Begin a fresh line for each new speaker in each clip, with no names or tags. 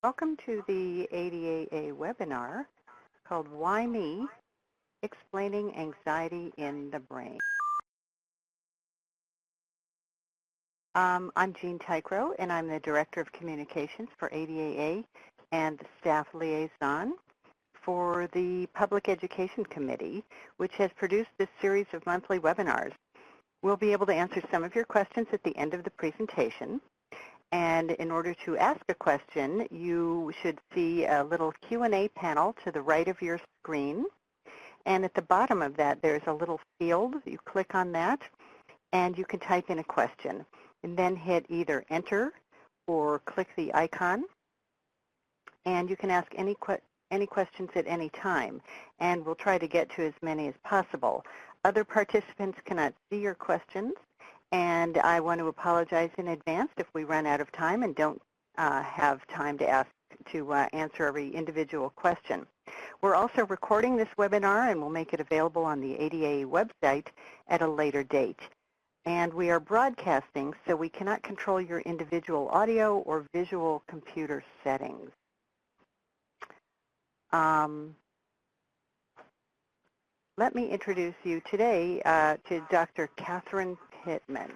Welcome to the ADAA webinar called Why Me? Explaining Anxiety in the Brain. I'm Jean Tykrow, and I'm the Director of Communications for ADAA and the Staff Liaison for the Public Education Committee, which has produced this series of monthly webinars. We'll be able to answer some of your questions at the end of the presentation. And in order to ask a question, you should see a little Q&A panel to the right of your screen. And at the bottom of that, there's a little field. You click on that, and you can type in a question. And then hit either Enter or click the icon. And you can ask any questions at any time. And we'll try to get to as many as possible. Other participants cannot see your questions. And I want to apologize in advance if we run out of time and don't have time to answer every individual question. We're also recording this webinar, and we'll make it available on the ADA website at a later date. And we are broadcasting, so we cannot control your individual audio or visual computer settings. Let me introduce you today to Dr. Catherine Pittman.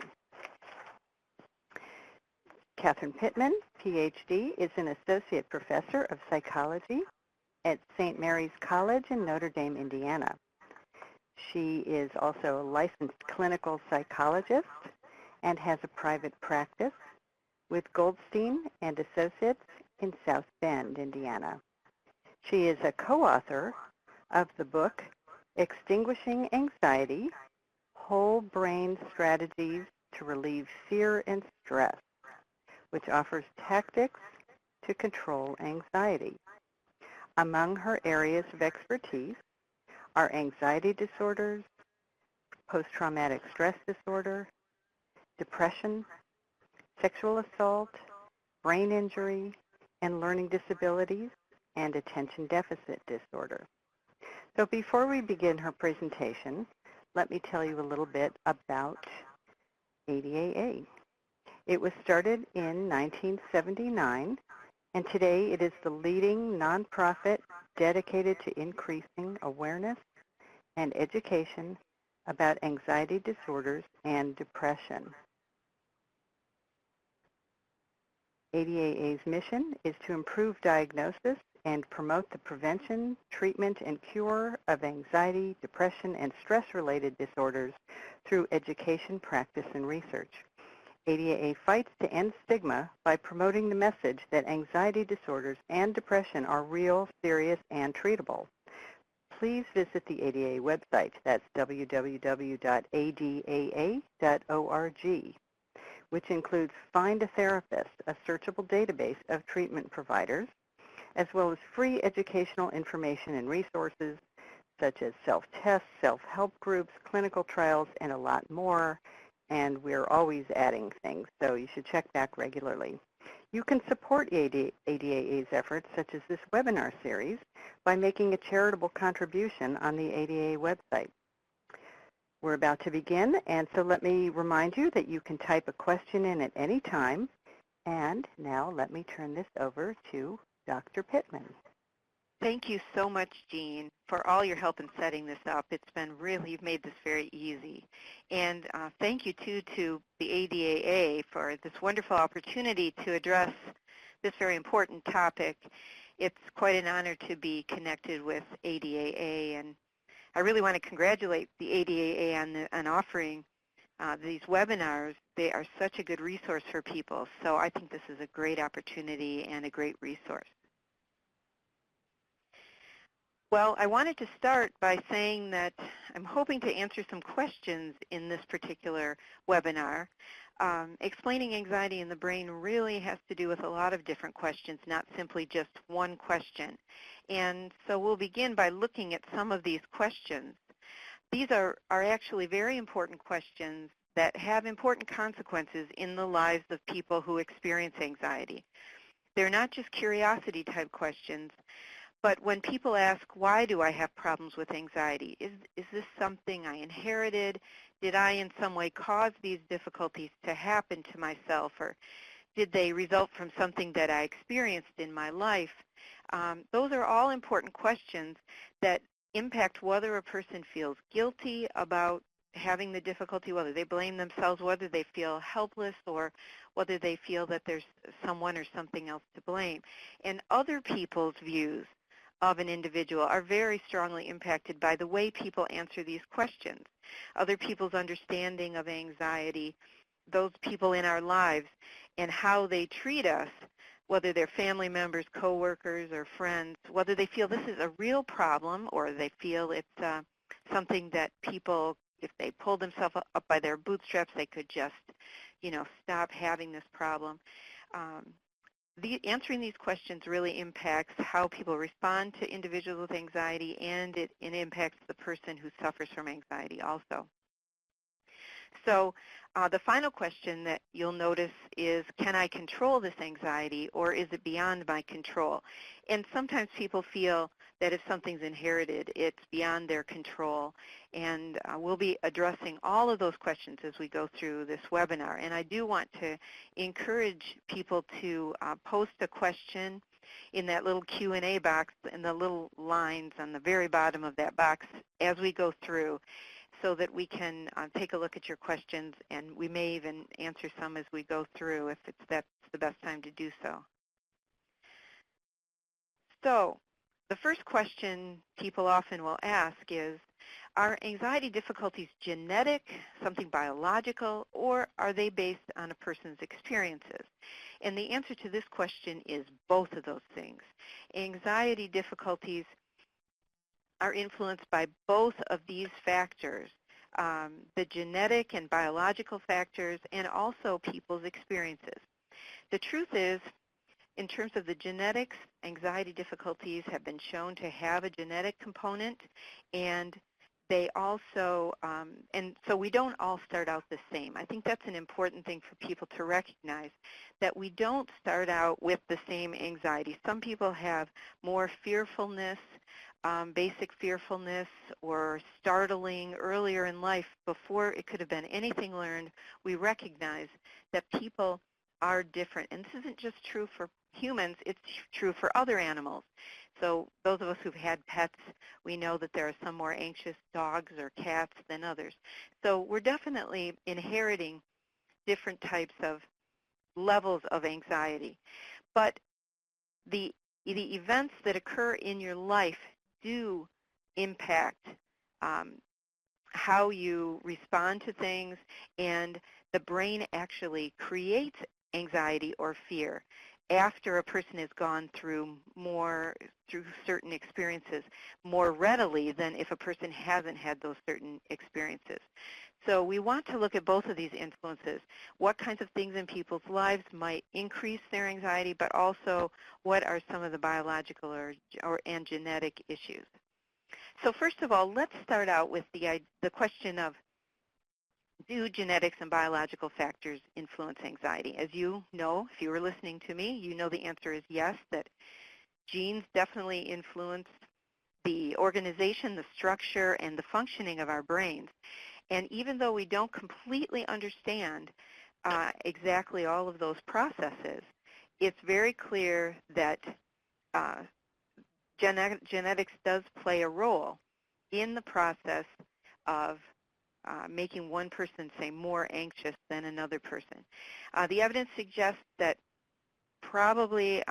Catherine Pittman, PhD, is an Associate Professor of Psychology at St. Mary's College in Notre Dame, Indiana. She is also a licensed clinical psychologist and has a private practice with Goldstein and Associates in South Bend, Indiana. She is a co-author of the book Extinguishing Anxiety, Whole Brain Strategies to Relieve Fear and Stress, which offers tactics to control anxiety. Among her areas of expertise are anxiety disorders, post-traumatic stress disorder, depression, sexual assault, brain injury, and learning disabilities, and attention deficit disorder. So before we begin her presentation, let me tell you a little bit about ADAA. It was started in 1979, and today it is the leading nonprofit dedicated to increasing awareness and education about anxiety disorders and depression. ADAA's mission is to improve diagnosis and promote the prevention, treatment, and cure of anxiety, depression, and stress-related disorders through education, practice, and research. ADAA fights to end stigma by promoting the message that anxiety disorders and depression are real, serious, and treatable. Please visit the ADAA website. That's www.adaa.org, which includes Find a Therapist, a searchable database of treatment providers, as well as free educational information and resources such as self-tests, self-help groups, clinical trials, and a lot more. And we're always adding things, so you should check back regularly. You can support ADAA's efforts, such as this webinar series, by making a charitable contribution on the ADAA website. We're about to begin, and so let me remind you that you can type a question in at any time. And now let me turn this over to Dr. Pittman.
Thank you so much, Jean, for all your help in setting this up. It's been really, you've made this very easy. And thank you, too, to the ADAA for this wonderful opportunity to address this very important topic. It's quite an honor to be connected with ADAA, and I really want to congratulate the ADAA on offering these webinars. They are such a good resource for people, so I think this is a great opportunity and a great resource. Well, I wanted to start by saying that I'm hoping to answer some questions in this particular webinar. Explaining anxiety in the brain really has to do with a lot of different questions, not simply just one question. And so we'll begin by looking at some of these questions. These are actually very important questions that have important consequences in the lives of people who experience anxiety. They're not just curiosity type questions, but when people ask, why do I have problems with anxiety? Is this something I inherited? Did I in some way cause these difficulties to happen to myself? Or did they result from something that I experienced in my life? Those are all important questions that impact whether a person feels guilty about having the difficulty, whether they blame themselves, whether they feel helpless, or whether they feel that there's someone or something else to blame. And other people's views of an individual are very strongly impacted by the way people answer these questions. Other people's understanding of anxiety, those people in our lives, and how they treat us, whether they're family members, coworkers, or friends, whether they feel this is a real problem or they feel it's something that people, if they pulled themselves up by their bootstraps, they could just, stop having this problem. Answering these questions really impacts how people respond to individuals with anxiety, and it impacts the person who suffers from anxiety also. So the final question that you'll notice is, can I control this anxiety, or is it beyond my control? And sometimes people feel that if something's inherited, it's beyond their control. And we'll be addressing all of those questions as we go through this webinar. And I do want to encourage people to post a question in that little Q&A box and the little lines on the very bottom of that box as we go through, so that we can take a look at your questions, and we may even answer some as we go through if that's the best time to do so. So the first question people often will ask is, are anxiety difficulties genetic, something biological, or are they based on a person's experiences? And the answer to this question is both of those things. Anxiety difficulties are influenced by both of these factors, the genetic and biological factors, and also people's experiences. The truth is, in terms of the genetics, anxiety difficulties have been shown to have a genetic component, and they also, and so we don't all start out the same. I think that's an important thing for people to recognize, that we don't start out with the same anxiety. Some people have more fearfulness, basic fearfulness, or startling earlier in life before it could have been anything learned. We recognize that people are different. And this isn't just true for humans, it's true for other animals. So those of us who've had pets, we know that there are some more anxious dogs or cats than others. So we're definitely inheriting different types of levels of anxiety. But the events that occur in your life do impact how you respond to things, and the brain actually creates anxiety or fear after a person has gone through certain experiences more readily than if a person hasn't had those certain experiences. So we want to look at both of these influences. What kinds of things in people's lives might increase their anxiety, but also what are some of the biological and genetic issues. So first of all, let's start out with the question of, do genetics and biological factors influence anxiety? As you know, if you were listening to me, you know the answer is yes, that genes definitely influence the organization, the structure, and the functioning of our brains. And even though we don't completely understand exactly all of those processes, it's very clear that genetics does play a role in the process of making one person, say, more anxious than another person. The evidence suggests that probably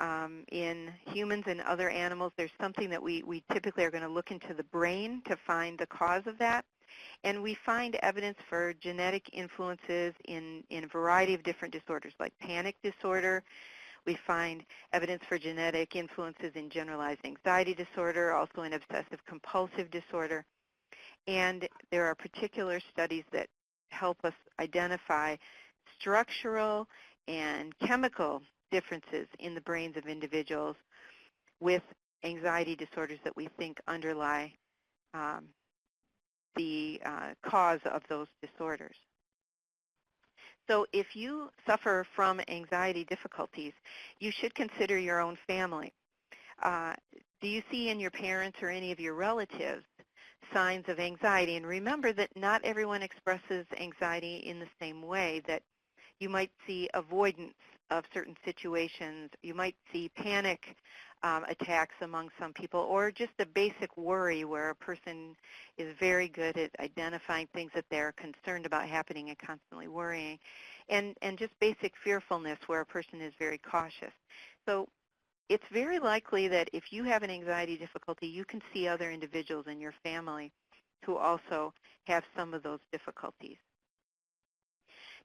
in humans and other animals, there's something that we typically are going to look into the brain to find the cause of that. And we find evidence for genetic influences in a variety of different disorders, like panic disorder. We find evidence for genetic influences in generalized anxiety disorder, also in obsessive compulsive disorder. And there are particular studies that help us identify structural and chemical differences in the brains of individuals with anxiety disorders that we think underlie the cause of those disorders. So if you suffer from anxiety difficulties, you should consider your own family. Do you see in your parents or any of your relatives signs of anxiety? And remember that not everyone expresses anxiety in the same way, that you might see avoidance of certain situations. You might see panic attacks among some people, or just a basic worry where a person is very good at identifying things that they're concerned about happening and constantly worrying, and just basic fearfulness where a person is very cautious. So it's very likely that if you have an anxiety difficulty, you can see other individuals in your family who also have some of those difficulties.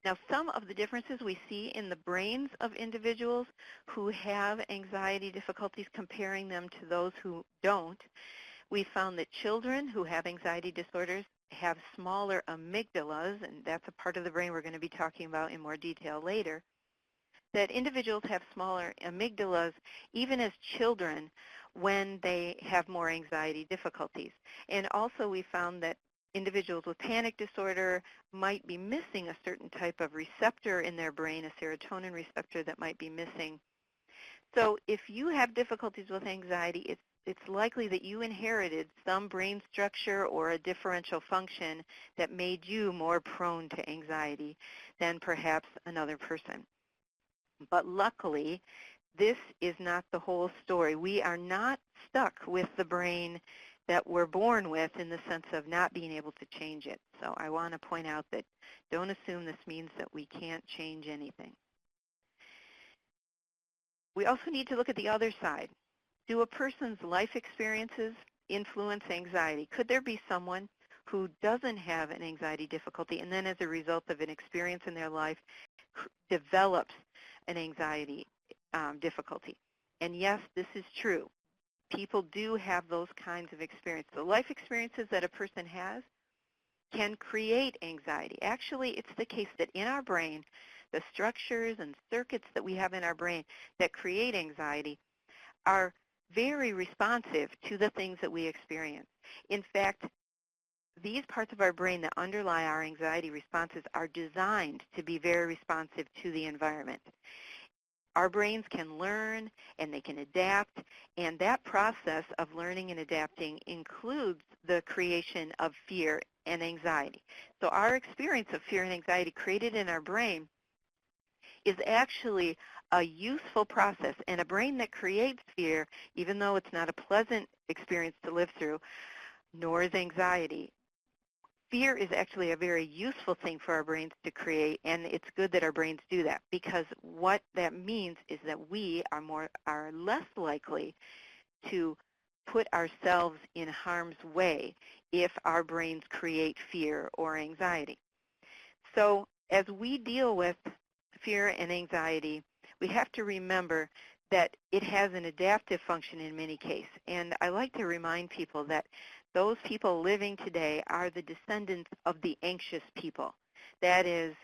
Now, some of the differences we see in the brains of individuals who have anxiety difficulties, comparing them to those who don't, we found that children who have anxiety disorders have smaller amygdalas, and that's a part of the brain we're going to be talking about in more detail later, that individuals have smaller amygdalas even as children when they have more anxiety difficulties. And also we found that individuals with panic disorder might be missing a certain type of receptor in their brain, a serotonin receptor that might be missing. So if you have difficulties with anxiety, it's likely that you inherited some brain structure or a differential function that made you more prone to anxiety than perhaps another person. But luckily, this is not the whole story. We are not stuck with the brain that we're born with in the sense of not being able to change it. So I want to point out that don't assume this means that we can't change anything. We also need to look at the other side. Do a person's life experiences influence anxiety? Could there be someone who doesn't have an anxiety difficulty and then as a result of an experience in their life develops an anxiety difficulty? And yes, this is true. People do have those kinds of experiences. The life experiences that a person has can create anxiety. Actually, it's the case that in our brain, the structures and circuits that we have in our brain that create anxiety are very responsive to the things that we experience. In fact, these parts of our brain that underlie our anxiety responses are designed to be very responsive to the environment. Our brains can learn and they can adapt, and that process of learning and adapting includes the creation of fear and anxiety. So our experience of fear and anxiety created in our brain is actually a useful process, and a brain that creates fear, even though it's not a pleasant experience to live through, nor is anxiety, fear is actually a very useful thing for our brains to create, and it's good that our brains do that, because what that means is that we are less likely to put ourselves in harm's way if our brains create fear or anxiety. So as we deal with fear and anxiety, we have to remember that it has an adaptive function in many cases. And I like to remind people that those people living today are the descendants of the anxious people. That is,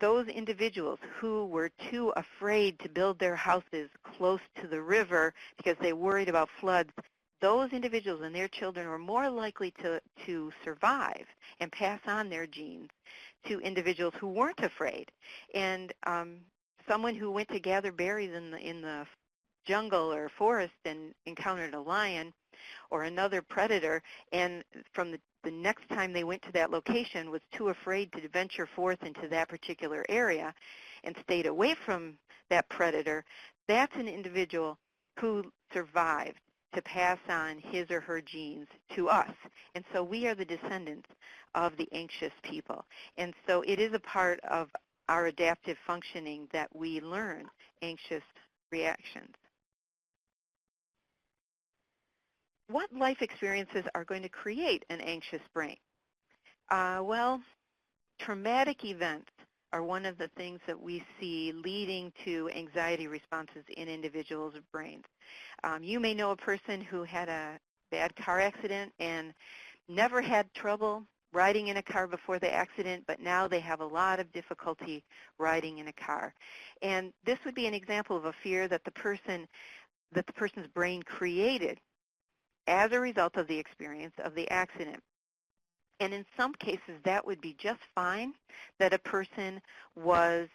those individuals who were too afraid to build their houses close to the river because they worried about floods, those individuals and their children were more likely to survive and pass on their genes to individuals who weren't afraid. And someone who went to gather berries in the jungle or forest and encountered a lion or another predator, and from the next time they went to that location was too afraid to venture forth into that particular area and stayed away from that predator, that's an individual who survived to pass on his or her genes to us. And so we are the descendants of the anxious people. And so it is a part of our adaptive functioning that we learn anxious reactions. What life experiences are going to create an anxious brain? Well, traumatic events are one of the things that we see leading to anxiety responses in individuals' brains. You may know a person who had a bad car accident and never had trouble riding in a car before the accident, but now they have a lot of difficulty riding in a car. And this would be an example of a fear that the person's brain created as a result of the experience of the accident. And in some cases, that would be just fine, that a person was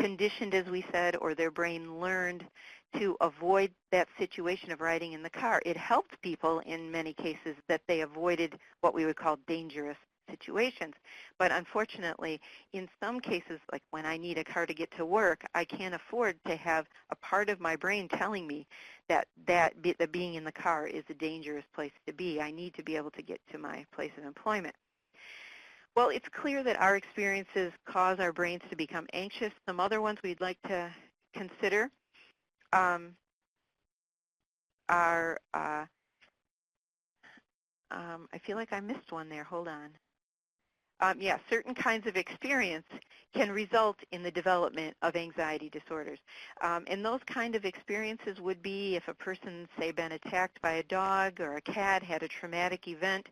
conditioned, as we said, or their brain learned to avoid that situation of riding in the car. It helped people in many cases that they avoided what we would call dangerous situations. But unfortunately, in some cases, like when I need a car to get to work, I can't afford to have a part of my brain telling me that being in the car is a dangerous place to be. I need to be able to get to my place of employment. Well, it's clear that our experiences cause our brains to become anxious. Some other ones we'd like to consider are, I feel like I missed one there. Hold on. Yeah, certain kinds of experience can result in the development of anxiety disorders. And those kind of experiences would be if a person, say, been attacked by a dog or a cat, had a traumatic event.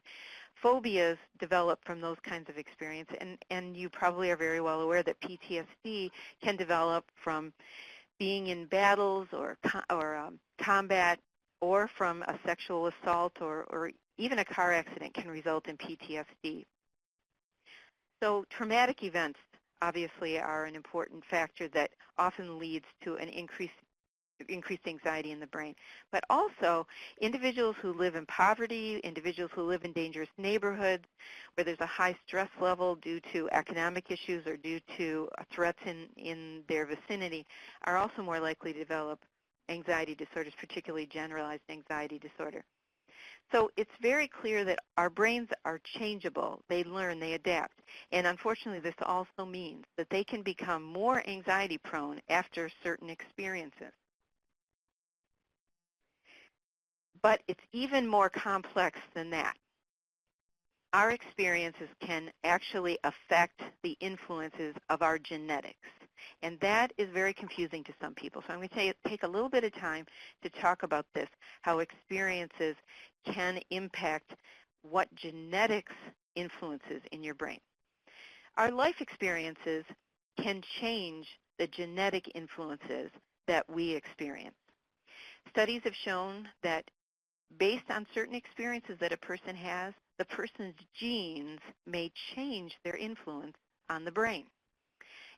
Phobias develop from those kinds of experience, and you probably are very well aware that PTSD can develop from being in battles or combat, or from a sexual assault, or even a car accident can result in PTSD. So traumatic events obviously are an important factor that often leads to an increased anxiety in the brain. But also individuals who live in poverty, individuals who live in dangerous neighborhoods where there's a high stress level due to economic issues or due to threats in their vicinity are also more likely to develop anxiety disorders, particularly generalized anxiety disorder. So it's very clear that our brains are changeable. They learn, they adapt. And unfortunately, this also means that they can become more anxiety prone after certain experiences. But it's even more complex than that. Our experiences can actually affect the influences of our genetics. And that is very confusing to some people. So I'm going to take a little bit of time to talk about this, how experiences can impact what genetics influences in your brain. Our life experiences can change the genetic influences that we experience. Studies have shown that based on certain experiences that a person has, the person's genes may change their influence on the brain.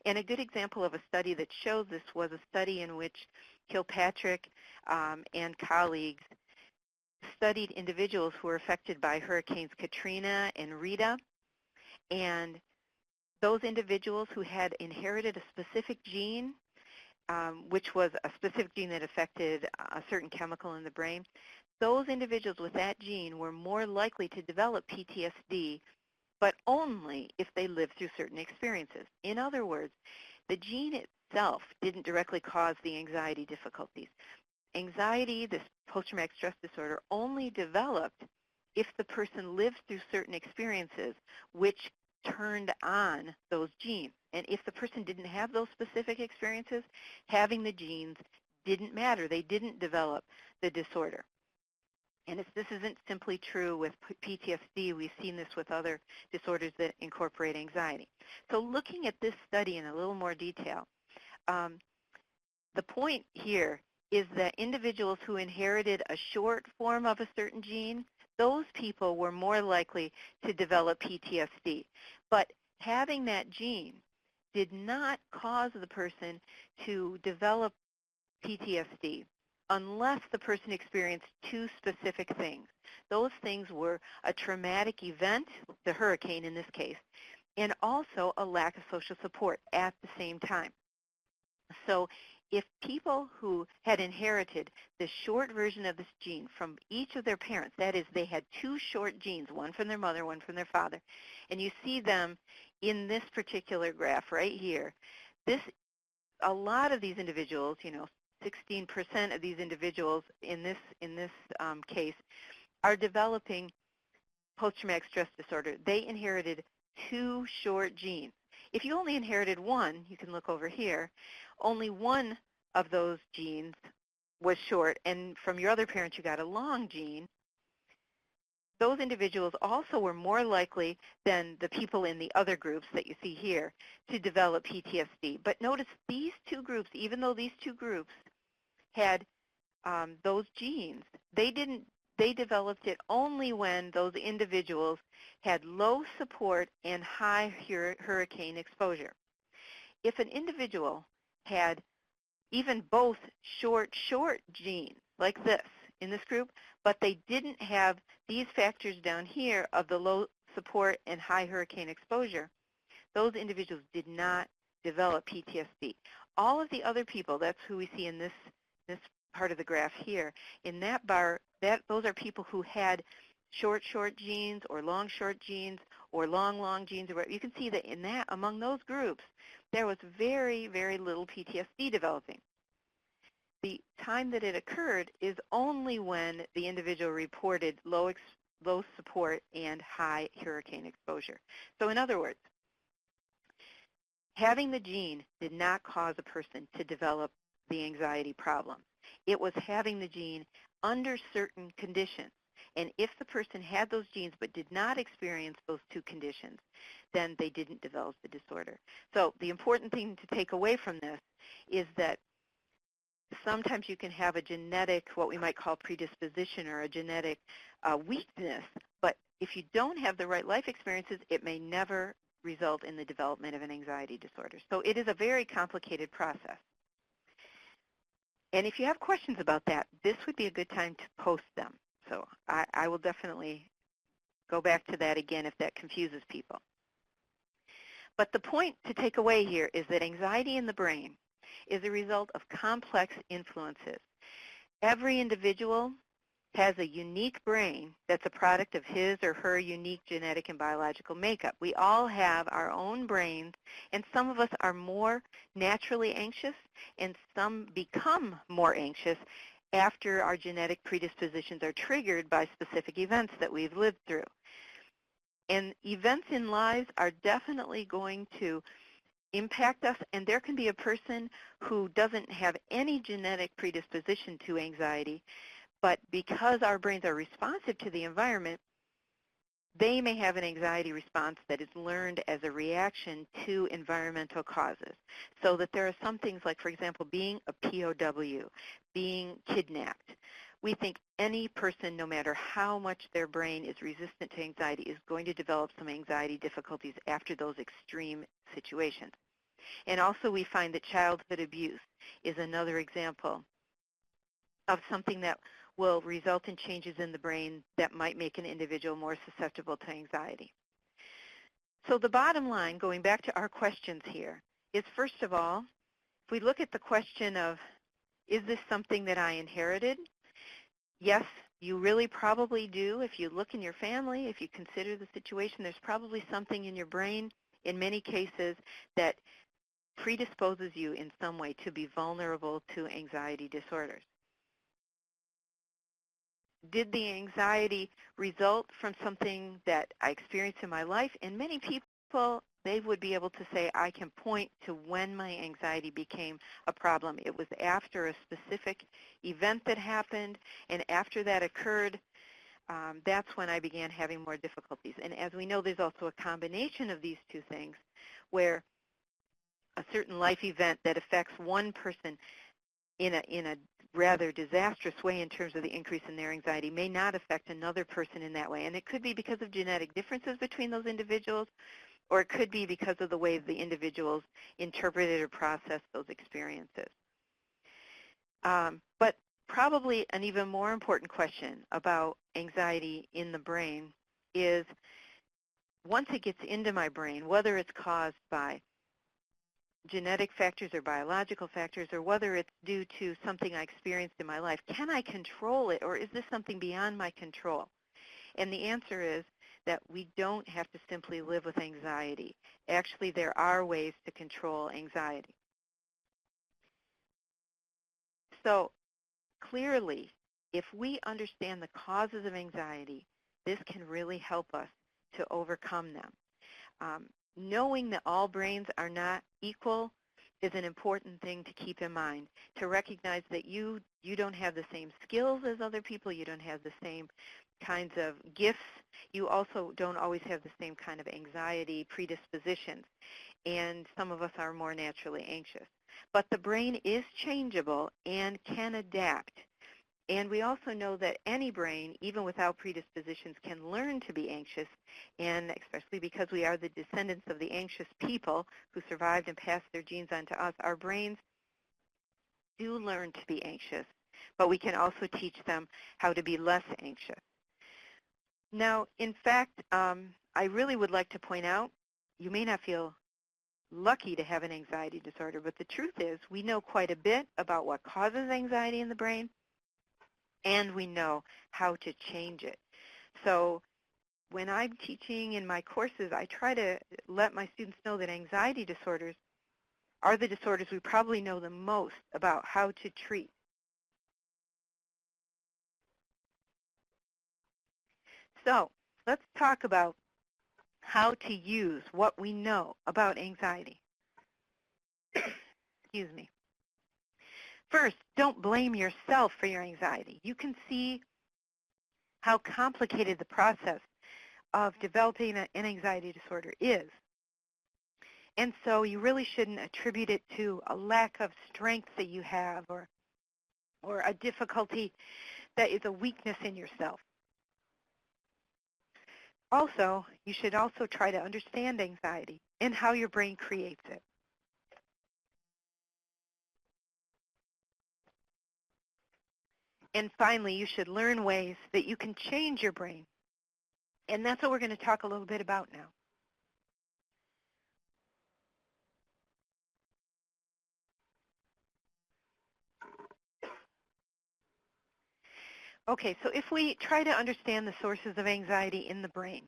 And a good example of a study that shows this was a study in which Kilpatrick and colleagues studied individuals who were affected by Hurricanes Katrina and Rita. And those individuals who had inherited a specific gene, which was a specific gene that affected a certain chemical in the brain, those individuals with that gene were more likely to develop PTSD, but only if they lived through certain experiences. In other words, the gene itself didn't directly cause the anxiety difficulties. Anxiety, this post-traumatic stress disorder, only developed if the person lived through certain experiences which turned on those genes. And if the person didn't have those specific experiences, having the genes didn't matter. They didn't develop the disorder. And this isn't simply true with PTSD. We've seen this with other disorders that incorporate anxiety. So looking at this study in a little more detail, the point here is that individuals who inherited a short form of a certain gene, those people were more likely to develop PTSD. But having that gene did not cause the person to develop PTSD unless the person experienced two specific things. Those things were a traumatic event, the hurricane in this case, and also a lack of social support at the same time. So if people who had inherited the short version of this gene from each of their parents, that is, they had two short genes, one from their mother, one from their father, and you see them in this particular graph right here, a lot of these individuals, 16% of these individuals in this case are developing post-traumatic stress disorder. They inherited two short genes. If you only inherited one, you can look over here, only one of those genes was short, and from your other parents you got a long gene, those individuals also were more likely than the people in the other groups that you see here to develop PTSD. But notice these two groups, even though these two groups had those genes, they developed it only when those individuals had low support and high hurricane exposure. If an individual had even both short genes, like this, in this group, but they didn't have these factors down here of the low support and high hurricane exposure, those individuals did not develop PTSD. All of the other people, that's who we see in this part of the graph here, in that bar, those are people who had short genes or long short genes or long genes. You can see that in that, among those groups, there was very, very little PTSD developing. The time that it occurred is only when the individual reported low support and high hurricane exposure. So in other words, having the gene did not cause a person to develop the anxiety problem. It was having the gene under certain conditions. And if the person had those genes but did not experience those two conditions, then they didn't develop the disorder. So the important thing to take away from this is that sometimes you can have a genetic, what we might call predisposition, or a genetic weakness, but if you don't have the right life experiences, it may never result in the development of an anxiety disorder. So it is a very complicated process. And if you have questions about that, this would be a good time to post them. So I will definitely go back to that again if that confuses people. But the point to take away here is that anxiety in the brain is a result of complex influences. Every individual has a unique brain that's a product of his or her unique genetic and biological makeup. We all have our own brains, and some of us are more naturally anxious, and some become more anxious after our genetic predispositions are triggered by specific events that we've lived through. And events in lives are definitely going to impact us, and there can be a person who doesn't have any genetic predisposition to anxiety, but because our brains are responsive to the environment, they may have an anxiety response that is learned as a reaction to environmental causes. So that there are some things like, for example, being a POW, being kidnapped. We think any person, no matter how much their brain is resistant to anxiety, is going to develop some anxiety difficulties after those extreme situations. And also we find that childhood abuse is another example of something that will result in changes in the brain that might make an individual more susceptible to anxiety. So the bottom line, going back to our questions here, is first of all, if we look at the question of, is this something that I inherited? Yes, you really probably do. If you look in your family, if you consider the situation, there's probably something in your brain, in many cases, that predisposes you in some way to be vulnerable to anxiety disorders. Did the anxiety result from something that I experienced in my life? And many people, they would be able to say, I can point to when my anxiety became a problem. It was after a specific event that happened, and after that occurred, that's when I began having more difficulties. And as we know, there's also a combination of these two things, where a certain life event that affects one person in a rather disastrous way in terms of the increase in their anxiety may not affect another person in that way. And it could be because of genetic differences between those individuals, or it could be because of the way the individuals interpreted or processed those experiences. But probably an even more important question about anxiety in the brain is, once it gets into my brain, whether it's caused by genetic factors or biological factors, or whether it's due to something I experienced in my life, can I control it, or is this something beyond my control? And the answer is that we don't have to simply live with anxiety. Actually, there are ways to control anxiety. So clearly, if we understand the causes of anxiety, this can really help us to overcome them. Knowing that all brains are not equal is an important thing to keep in mind, to recognize that you don't have the same skills as other people, you don't have the same kinds of gifts, you also don't always have the same kind of anxiety predispositions, and some of us are more naturally anxious. But the brain is changeable and can adapt. And we also know that any brain, even without predispositions, can learn to be anxious, and especially because we are the descendants of the anxious people who survived and passed their genes on to us, our brains do learn to be anxious, but we can also teach them how to be less anxious. Now, in fact, I I really would like to point out, you may not feel lucky to have an anxiety disorder, but the truth is we know quite a bit about what causes anxiety in the brain, and we know how to change it. So when I'm teaching in my courses, I try to let my students know that anxiety disorders are the disorders we probably know the most about how to treat. So let's talk about how to use what we know about anxiety. Excuse me. First, don't blame yourself for your anxiety. You can see how complicated the process of developing an anxiety disorder is. And so you really shouldn't attribute it to a lack of strength that you have or a difficulty that is a weakness in yourself. Also, you should also try to understand anxiety and how your brain creates it. And finally, you should learn ways that you can change your brain. And that's what we're going to talk a little bit about now. Okay, so if we try to understand the sources of anxiety in the brain,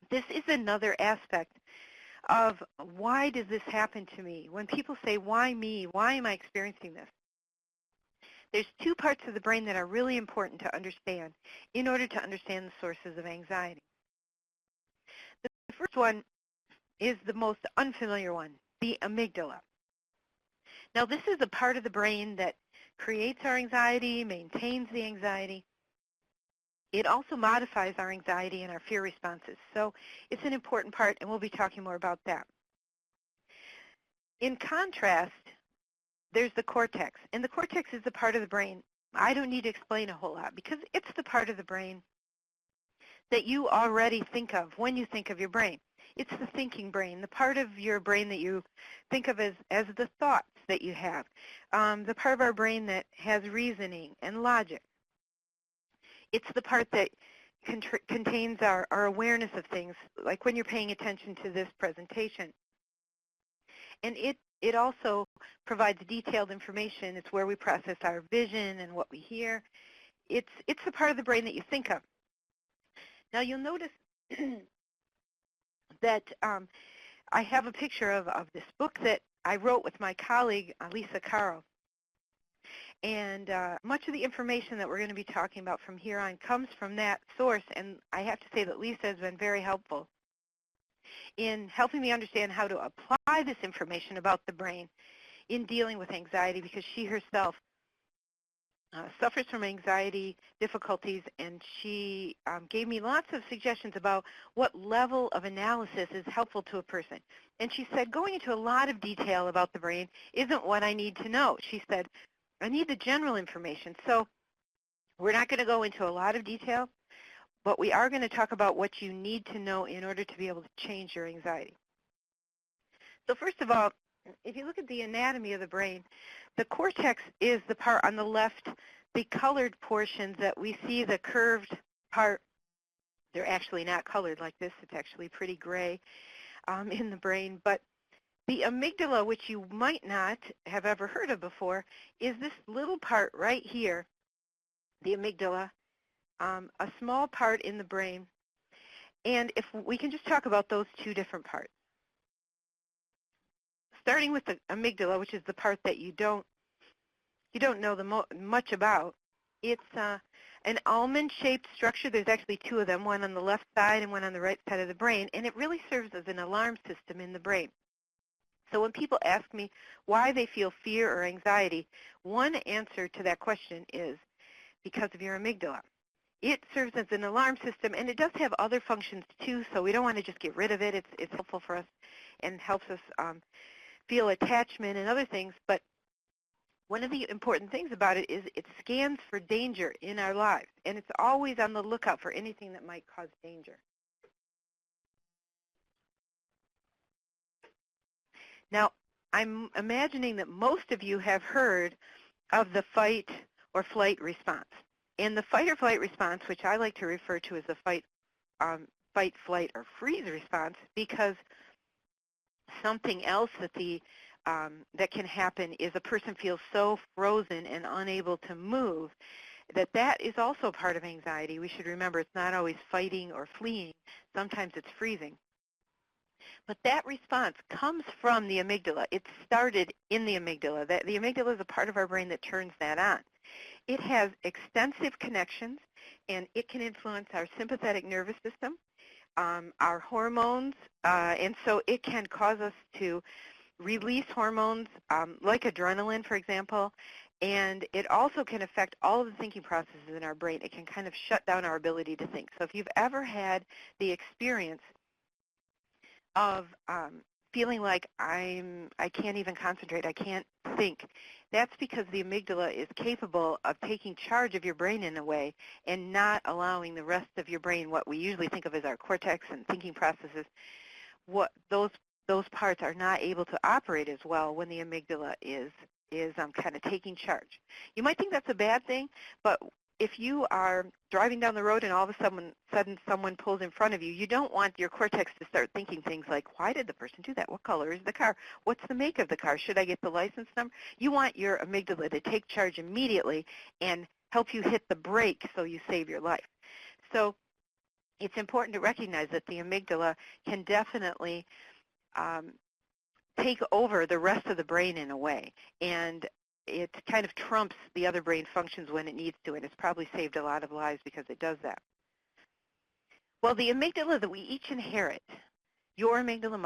this is another aspect of why does this happen to me? When people say, why me? Why am I experiencing this? There's two parts of the brain that are really important to understand in order to understand the sources of anxiety. The first one is the most unfamiliar one, the amygdala. Now, this is the part of the brain that creates our anxiety, maintains the anxiety. It also modifies our anxiety and our fear responses. So it's an important part, and we'll be talking more about that. In contrast, there's the cortex. And the cortex is the part of the brain I don't need to explain a whole lot because it's the part of the brain that you already think of when you think of your brain. It's the thinking brain, the part of your brain that you think of as the thoughts that you have, the part of our brain that has reasoning and logic. It's the part that contains our awareness of things, like when you're paying attention to this presentation. And it also provides detailed information. It's where we process our vision and what we hear. It's the part of the brain that you think of. Now you'll notice that I have a picture of this book that I wrote with my colleague, Lisa Caro. And much of the information that we're going to be talking about from here on comes from that source. And I have to say that Lisa has been very helpful in helping me understand how to apply this information about the brain in dealing with anxiety, because she herself suffers from anxiety difficulties, and she gave me lots of suggestions about what level of analysis is helpful to a person. And she said, going into a lot of detail about the brain isn't what I need to know. She said, I need the general information. So we're not going to go into a lot of detail, but we are going to talk about what you need to know in order to be able to change your anxiety. So first of all, if you look at the anatomy of the brain, the cortex is the part on the left, the colored portions that we see, the curved part. They're actually not colored like this. It's actually pretty gray in the brain. But the amygdala, which you might not have ever heard of before, is this little part right here, the amygdala, a small part in the brain. And if we can just talk about those two different parts. Starting with the amygdala, which is the part that you don't know much about, it's an almond-shaped structure. There's actually two of them, one on the left side and one on the right side of the brain, and it really serves as an alarm system in the brain. So when people ask me why they feel fear or anxiety, one answer to that question is because of your amygdala. It serves as an alarm system, and it does have other functions too, so we don't want to just get rid of it. It's helpful for us and helps us feel attachment and other things, but one of the important things about it is it scans for danger in our lives, and it's always on the lookout for anything that might cause danger. Now, I'm imagining that most of you have heard of the fight or flight response. And the fight or flight response, which I like to refer to as the fight fight, flight, or freeze response, because something else that can happen is a person feels so frozen and unable to move that is also part of anxiety. We should remember it's not always fighting or fleeing. Sometimes it's freezing. But that response comes from the amygdala. It started in the amygdala. The amygdala is a part of our brain that turns that on. It has extensive connections, and it can influence our sympathetic nervous system, our hormones, and so it can cause us to release hormones like adrenaline, for example, and it also can affect all of the thinking processes in our brain. It can kind of shut down our ability to think. So if you've ever had the experience of feeling like I can't even concentrate, I can't think, that's because the amygdala is capable of taking charge of your brain in a way and not allowing the rest of your brain, what we usually think of as our cortex and thinking processes, what those parts are not able to operate as well when the amygdala is kind of taking charge. You might think that's a bad thing, but if you are driving down the road and all of a sudden someone pulls in front of you, you don't want your cortex to start thinking things like, why did the person do that? What color is the car? What's the make of the car? Should I get the license number? You want your amygdala to take charge immediately and help you hit the brake so you save your life. So it's important to recognize that the amygdala can definitely take over the rest of the brain in a way, and it kind of trumps the other brain functions when it needs to, and it's probably saved a lot of lives because it does that. Well, the amygdala that we each inherit, your amygdala,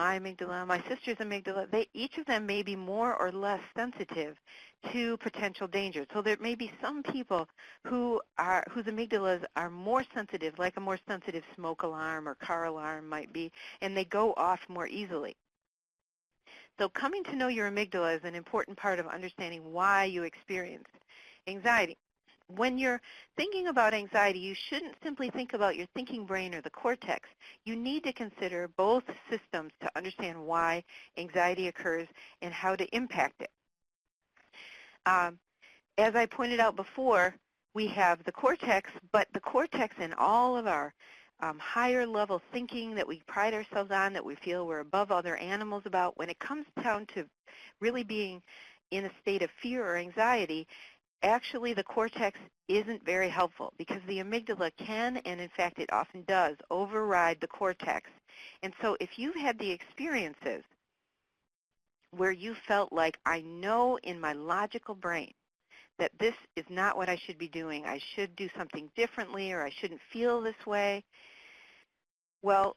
my sister's amygdala, each of them may be more or less sensitive to potential dangers. So there may be some people whose amygdalas are more sensitive, like a more sensitive smoke alarm or car alarm might be, and they go off more easily. So coming to know your amygdala is an important part of understanding why you experience anxiety. When you're thinking about anxiety, you shouldn't simply think about your thinking brain or the cortex. You need to consider both systems to understand why anxiety occurs and how to impact it. As I pointed out before, we have the cortex, but the cortex and all of our higher level thinking that we pride ourselves on, that we feel we're above other animals about, when it comes down to really being in a state of fear or anxiety, actually the cortex isn't very helpful because the amygdala can, and in fact it often does, override the cortex. And so if you've had the experiences where you felt like, I know in my logical brain that this is not what I should be doing, I should do something differently, or I shouldn't feel this way, well,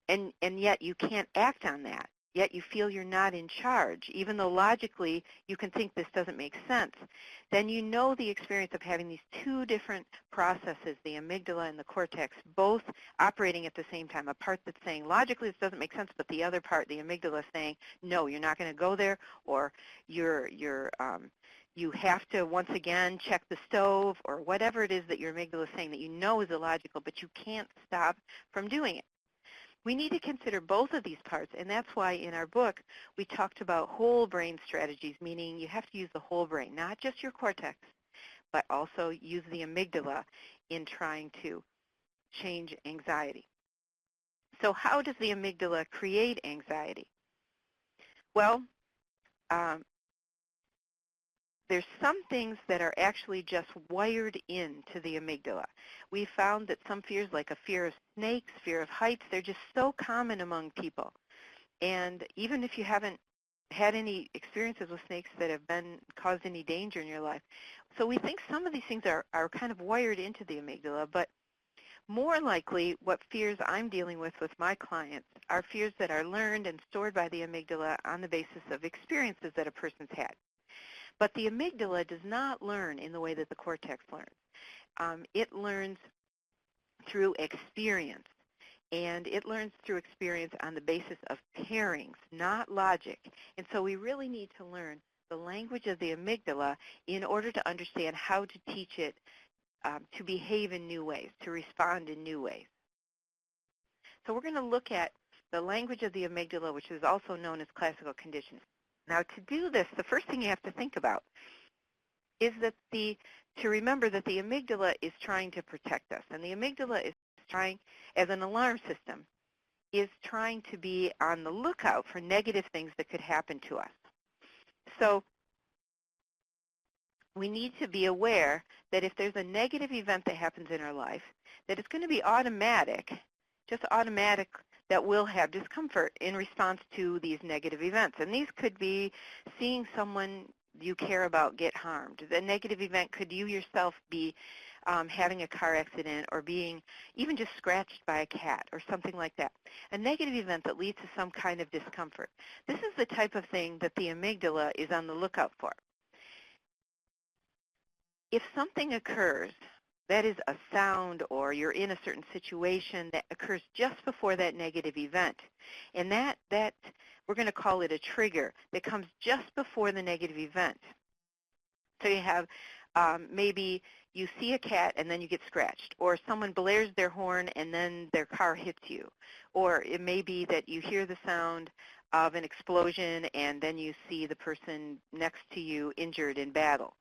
and yet you can't act on that, yet you feel you're not in charge, even though logically you can think this doesn't make sense, then you know the experience of having these two different processes, the amygdala and the cortex, both operating at the same time. A part that's saying, logically this doesn't make sense, but the other part, the amygdala, is saying, no, you're not going to go there, or you have to, once again, check the stove, or whatever it is that your amygdala is saying that you know is illogical, but you can't stop from doing it. We need to consider both of these parts, and that's why in our book we talked about whole brain strategies, meaning you have to use the whole brain, not just your cortex, but also use the amygdala in trying to change anxiety. So how does the amygdala create anxiety? Well, there's some things that are actually just wired into the amygdala. We found that some fears, like a fear of snakes, fear of heights, they're just so common among people. And even if you haven't had any experiences with snakes that have caused any danger in your life, so we think some of these things are kind of wired into the amygdala, but more likely what fears I'm dealing with my clients are fears that are learned and stored by the amygdala on the basis of experiences that a person's had. But the amygdala does not learn in the way that the cortex learns. It learns through experience, and it learns through experience on the basis of pairings, not logic. And so we really need to learn the language of the amygdala in order to understand how to teach it to behave in new ways, to respond in new ways. So we're going to look at the language of the amygdala, which is also known as classical conditioning. Now, to do this, the first thing you have to think about is that to remember that the amygdala is trying to protect us, and the amygdala is trying, as an alarm system, is trying to be on the lookout for negative things that could happen to us. So we need to be aware that if there's a negative event that happens in our life, that it's going to be automatic, just automatic, that we'll have discomfort in response to these negative events. And these could be seeing someone you care about get harmed. The negative event could you yourself be having a car accident or being even just scratched by a cat or something like that. A negative event that leads to some kind of discomfort. This is the type of thing that the amygdala is on the lookout for. If something occurs, that is a sound or you're in a certain situation that occurs just before that negative event, and that we're going to call it a trigger that comes just before the negative event. So you have maybe you see a cat and then you get scratched, or someone blares their horn and then their car hits you, or it may be that you hear the sound of an explosion and then you see the person next to you injured in battle.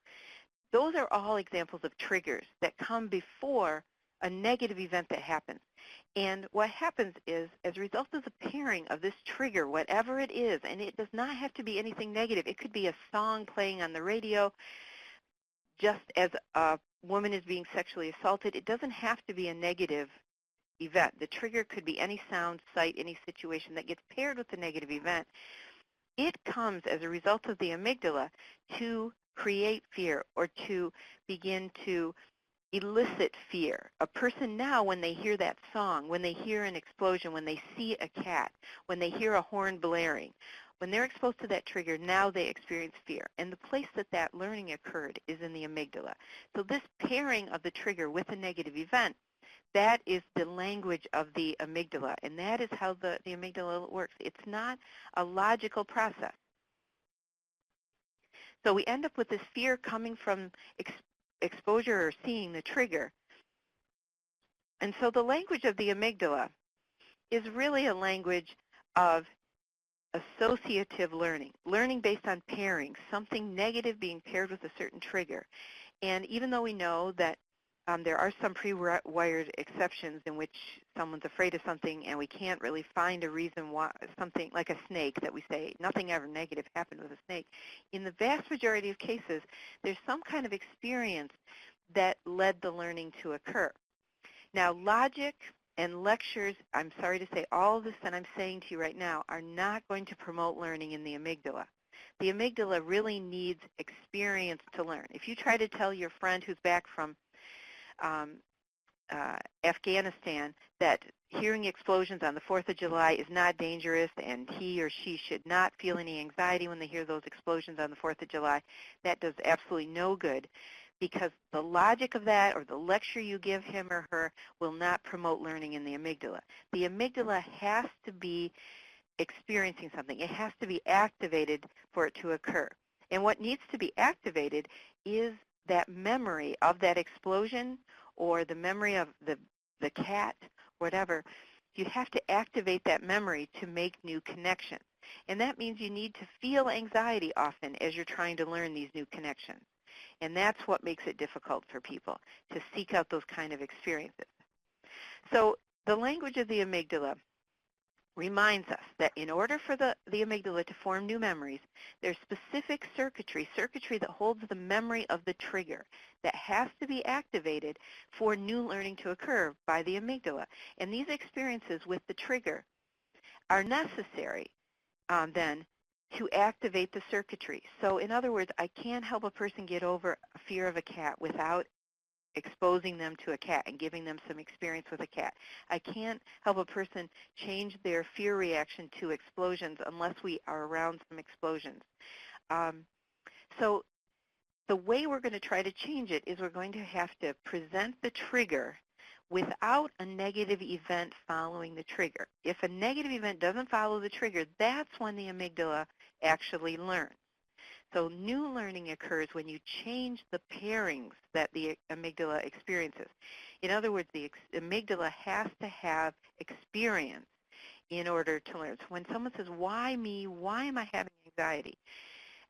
Those are all examples of triggers that come before a negative event that happens. And what happens is, as a result of the pairing of this trigger, whatever it is, and it does not have to be anything negative. It could be a song playing on the radio, just as a woman is being sexually assaulted. It doesn't have to be a negative event. The trigger could be any sound, sight, any situation that gets paired with the negative event. It comes as a result of the amygdala to create fear or to begin to elicit fear. A person now, when they hear that song, when they hear an explosion, when they see a cat, when they hear a horn blaring, when they're exposed to that trigger, now they experience fear. And the place that that learning occurred is in the amygdala. So this pairing of the trigger with a negative event, that is the language of the amygdala, and that is how the amygdala works. It's not a logical process. So we end up with this fear coming from exposure or seeing the trigger. And so the language of the amygdala is really a language of associative learning, learning based on pairing, something negative being paired with a certain trigger. And even though we know that there are some pre-wired exceptions in which someone's afraid of something and we can't really find a reason why, something like a snake that we say nothing ever negative happened with a snake. In the vast majority of cases, there's some kind of experience that led the learning to occur. Now, logic and lectures, I'm sorry to say, all of this that I'm saying to you right now are not going to promote learning in the amygdala. The amygdala really needs experience to learn. If you try to tell your friend who's back from Afghanistan that hearing explosions on the 4th of July is not dangerous and he or she should not feel any anxiety when they hear those explosions on the 4th of July, that does absolutely no good, because the logic of that or the lecture you give him or her will not promote learning in the amygdala. The amygdala has to be experiencing something. It has to be activated for it to occur. And what needs to be activated is that memory of that explosion or the memory of the cat, whatever. You have to activate that memory to make new connections. And that means you need to feel anxiety often as you're trying to learn these new connections. And that's what makes it difficult for people to seek out those kind of experiences. So the language of the amygdala reminds us that in order for the amygdala to form new memories, there's specific circuitry that holds the memory of the trigger that has to be activated for new learning to occur by the amygdala. And these experiences with the trigger are necessary then to activate the circuitry. So in other words, I can't help a person get over a fear of a cat without exposing them to a cat and giving them some experience with a cat. I can't help a person change their fear reaction to explosions unless we are around some explosions. So the way we're going to try to change it is we're going to have to present the trigger without a negative event following the trigger. If a negative event doesn't follow the trigger, that's when the amygdala actually learns. So new learning occurs when you change the pairings that the amygdala experiences. In other words, the amygdala has to have experience in order to learn. So when someone says, why me? Why am I having anxiety?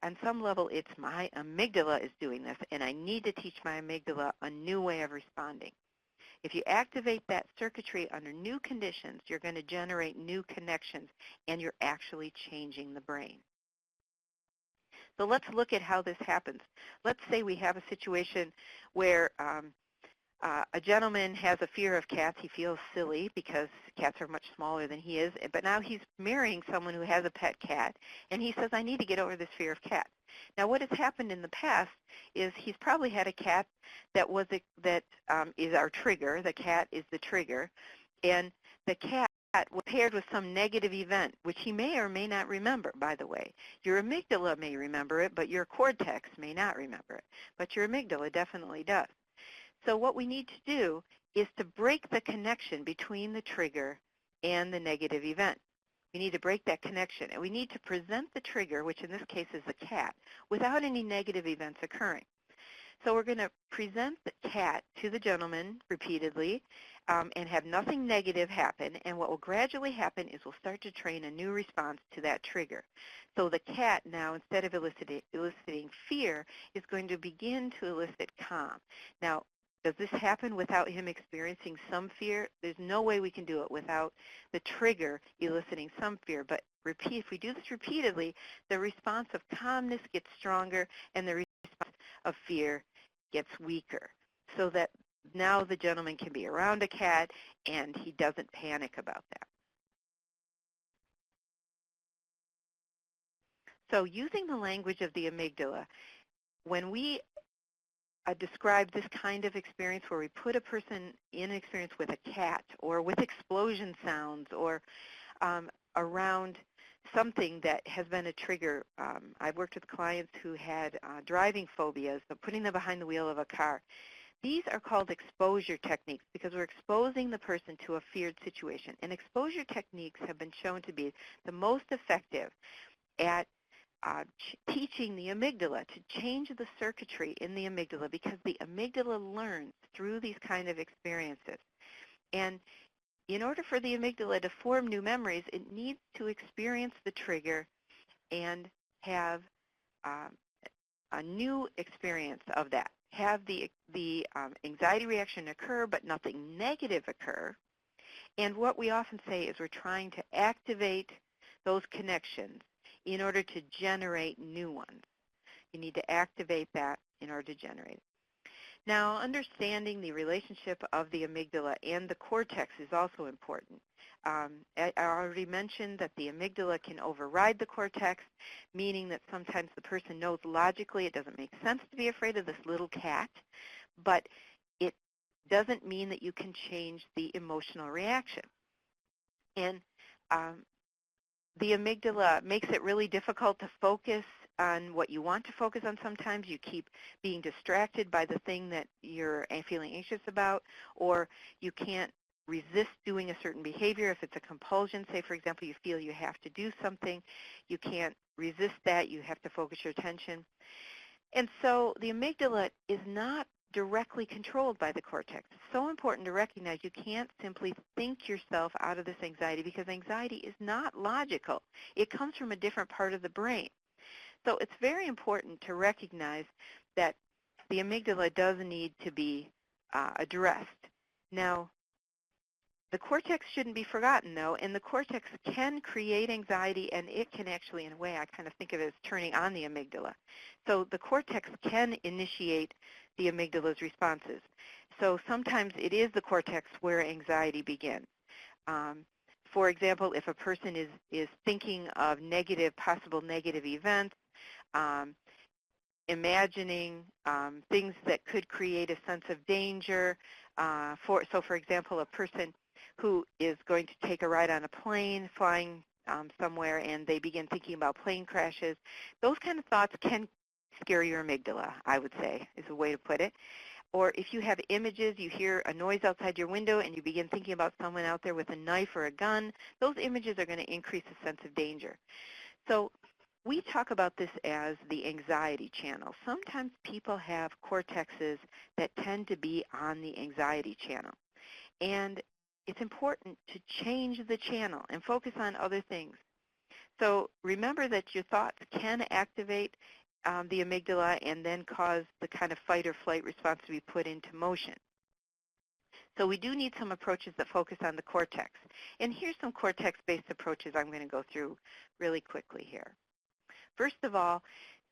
On some level, it's my amygdala is doing this, and I need to teach my amygdala a new way of responding. If you activate that circuitry under new conditions, you're going to generate new connections, and you're actually changing the brain. So let's look at how this happens. Let's say we have a situation where a gentleman has a fear of cats. He feels silly because cats are much smaller than he is, but now he's marrying someone who has a pet cat, and he says, I need to get over this fear of cats. Now, what has happened in the past is he's probably had a cat that is our trigger. The cat is the trigger, and the cat was paired with some negative event, which he may or may not remember, by the way. Your amygdala may remember it, but your cortex may not remember it. But your amygdala definitely does. So what we need to do is to break the connection between the trigger and the negative event. We need to break that connection, and we need to present the trigger, which in this case is the cat, without any negative events occurring. So we're going to present the cat to the gentleman repeatedly and have nothing negative happen, and what will gradually happen is we'll start to train a new response to that trigger. So the cat now, instead of eliciting fear, is going to begin to elicit calm. Now, does this happen without him experiencing some fear? There's no way we can do it without the trigger eliciting some fear. But if we do this repeatedly, the response of calmness gets stronger and the response of fear gets weaker, so that now the gentleman can be around a cat and he doesn't panic about that. So using the language of the amygdala, when we describe this kind of experience where we put a person in an experience with a cat or with explosion sounds or around something that has been a trigger. I've worked with clients who had driving phobias, so putting them behind the wheel of a car. These are called exposure techniques because we're exposing the person to a feared situation. And exposure techniques have been shown to be the most effective at teaching the amygdala to change the circuitry in the amygdala, because the amygdala learns through these kind of experiences. And in order for the amygdala to form new memories, it needs to experience the trigger and have a new experience of that. Have the anxiety reaction occur, but nothing negative occur. And what we often say is we're trying to activate those connections in order to generate new ones. You need to activate that in order to generate it. Now, understanding the relationship of the amygdala and the cortex is also important. I already mentioned that the amygdala can override the cortex, meaning that sometimes the person knows logically it doesn't make sense to be afraid of this little cat, but it doesn't mean that you can change the emotional reaction. And the amygdala makes it really difficult to focus on what you want to focus on sometimes. You keep being distracted by the thing that you're feeling anxious about, or you can't resist doing a certain behavior. If it's a compulsion, say, for example, you feel you have to do something, you can't resist that. You have to focus your attention. And so the amygdala is not directly controlled by the cortex. It's so important to recognize you can't simply think yourself out of this anxiety, because anxiety is not logical. It comes from a different part of the brain. So it's very important to recognize that the amygdala does need to be addressed. Now, the cortex shouldn't be forgotten, though, and the cortex can create anxiety, and it can actually, in a way, I kind of think of it as turning on the amygdala. So the cortex can initiate the amygdala's responses. So sometimes it is the cortex where anxiety begins. For example, if a person is thinking of possible negative events, imagining things that could create a sense of danger. So for example, a person who is going to take a ride on a plane, flying somewhere, and they begin thinking about plane crashes, those kind of thoughts can scare your amygdala, I would say, is a way to put it. Or if you have images, you hear a noise outside your window and you begin thinking about someone out there with a knife or a gun, those images are going to increase the sense of danger. So we talk about this as the anxiety channel. Sometimes people have cortexes that tend to be on the anxiety channel. And it's important to change the channel and focus on other things. So remember that your thoughts can activate the amygdala and then cause the kind of fight or flight response to be put into motion. So we do need some approaches that focus on the cortex. And here's some cortex-based approaches I'm going to go through really quickly here. First of all,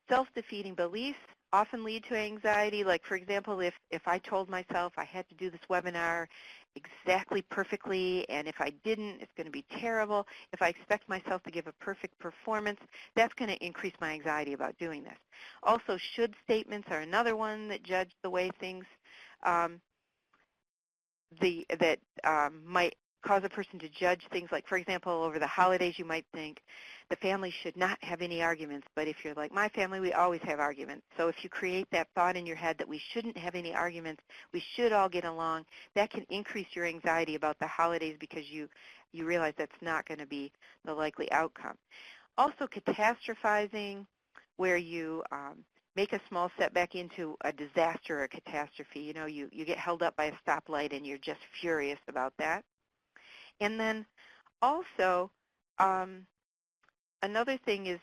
self-defeating beliefs often lead to anxiety. Like, for example, if I told myself I had to do this webinar exactly perfectly, and if I didn't, it's going to be terrible. If I expect myself to give a perfect performance, that's going to increase my anxiety about doing this. Also, should statements are another one that judge the way things might cause a person to judge things. Like, for example, over the holidays, you might think the family should not have any arguments, but if you're like my family, we always have arguments. So if you create that thought in your head that we shouldn't have any arguments, we should all get along, that can increase your anxiety about the holidays because you realize that's not going to be the likely outcome. Also, catastrophizing, where you make a small setback into a disaster or a catastrophe. You know, you get held up by a stoplight and you're just furious about that. And then also, another thing is